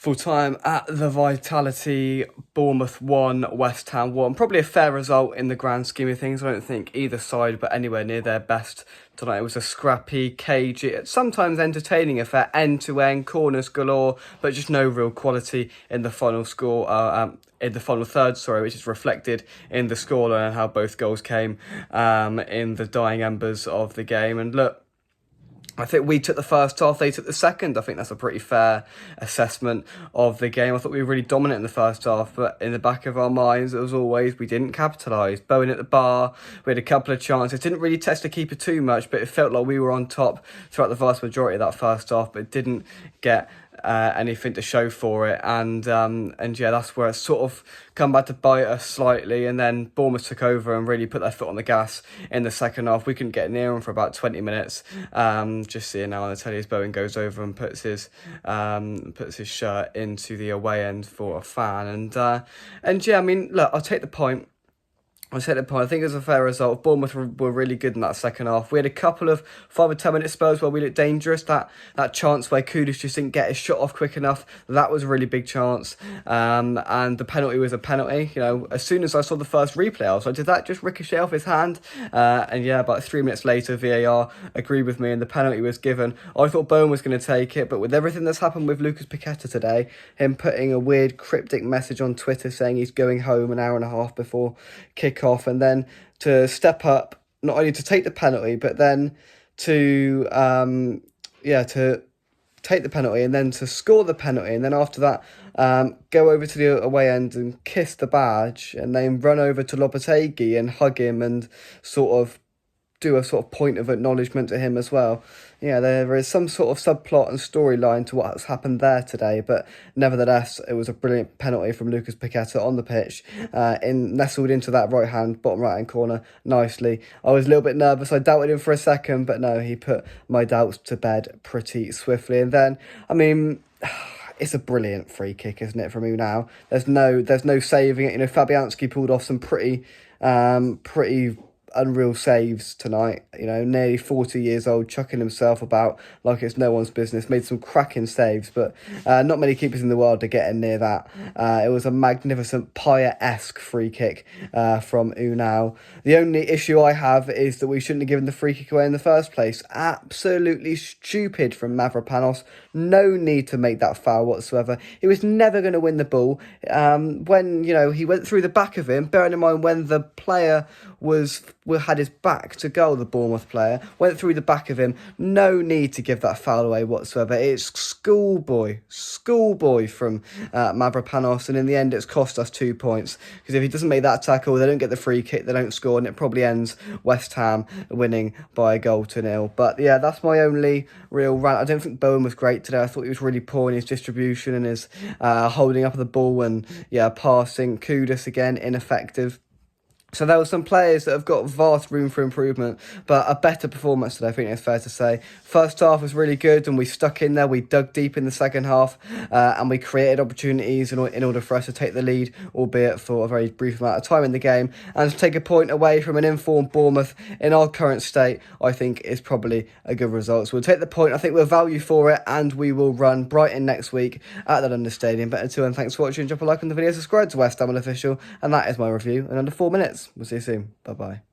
Full time at the Vitality, Bournemouth 1, West Ham 1. Probably a fair result in the grand scheme of things. I don't think either side but anywhere near their best tonight. It was a scrappy, cagey, sometimes entertaining affair, end-to-end, corners galore, but just no real quality in the final score. In the final third, which is reflected in the scoreline and how both goals came in the dying embers of the game. And look, I think we took the first half, they took the second. I think that's a pretty fair assessment of the game. I thought we were really dominant in the first half, but in the back of our minds, as always, we didn't capitalise. Bowen at the bar, we had a couple of chances. Didn't really test the keeper too much, but it felt like we were on top throughout the vast majority of that first half, but didn't get anything to show for it, and yeah, that's where it sort of come back to bite us slightly. And then Bournemouth took over and really put their foot on the gas in the second half. We couldn't get near them for about 20 minutes. Just seeing now on the telly as Bowen goes over and puts his shirt into the away end for a fan, and yeah, I mean, look, I'll take the point. I think it was a fair result. Bournemouth were really good in that second half. We had a couple of 5 or 10 minute spells where we looked dangerous. That chance where Kudus just didn't get his shot off quick enough, that was a really big chance. And the penalty was a penalty. You know, as soon as I saw the first replay, I was like, did that just ricochet off his hand? And yeah, about 3 minutes later, VAR agreed with me and the penalty was given. I thought Bowen was going to take it, but with everything that's happened with Lucas Paqueta today, him putting a weird cryptic message on Twitter saying he's going home an hour and a half before kick-off, and then to step up, not only to take the penalty, but then to take the penalty and then to score the penalty, and then after that go over to the away end and kiss the badge, and then run over to Lopetegui and hug him and sort of do a sort of point of acknowledgement to him as well. Yeah, there is some sort of subplot and storyline to what's happened there today, but nevertheless, it was a brilliant penalty from Lucas Paqueta on the pitch, nestled into that bottom right-hand corner nicely. I was a little bit nervous. I doubted him for a second, but no, he put my doubts to bed pretty swiftly. And then, I mean, it's a brilliant free kick, isn't it, from Unai? There's no saving it. You know, Fabianski pulled off some pretty unreal saves tonight. You know, nearly 40 years old, chucking himself about like it's no one's business. Made some cracking saves, but not many keepers in the world are getting near that. It was a magnificent Paya-esque free kick from Unai. The only issue I have is that we shouldn't have given the free kick away in the first place. Absolutely stupid from Mavropanos. No need to make that foul whatsoever. He was never going to win the ball. When, you know, he went through the back of him, bearing in mind when the player had his back to goal, the Bournemouth player went through the back of him. No need to give that foul away whatsoever. It's schoolboy from Mavropanos, and in the end it's cost us 2 points, because if he doesn't make that tackle, they don't get the free kick, they don't score, and it probably ends West Ham winning by 1-0. But yeah, that's my only real rant. I don't think Bowen was great today. I thought he was really poor in his distribution and his holding up of the ball, and yeah, passing. Kudus again, ineffective. So there were some players that have got vast room for improvement, but a better performance today, I think it's fair to say. First half was really good, and we stuck in there. We dug deep in the second half, and we created opportunities in order for us to take the lead, albeit for a very brief amount of time in the game. And to take a point away from an informed Bournemouth in our current state, I think is probably a good result. So we'll take the point. I think we'll value for it, and we will run Brighton next week at the London Stadium. But until then, thanks for watching. Drop a like on the video, subscribe to West Ham Official, and that is my review in under 4 minutes. We'll see you soon. Bye-bye.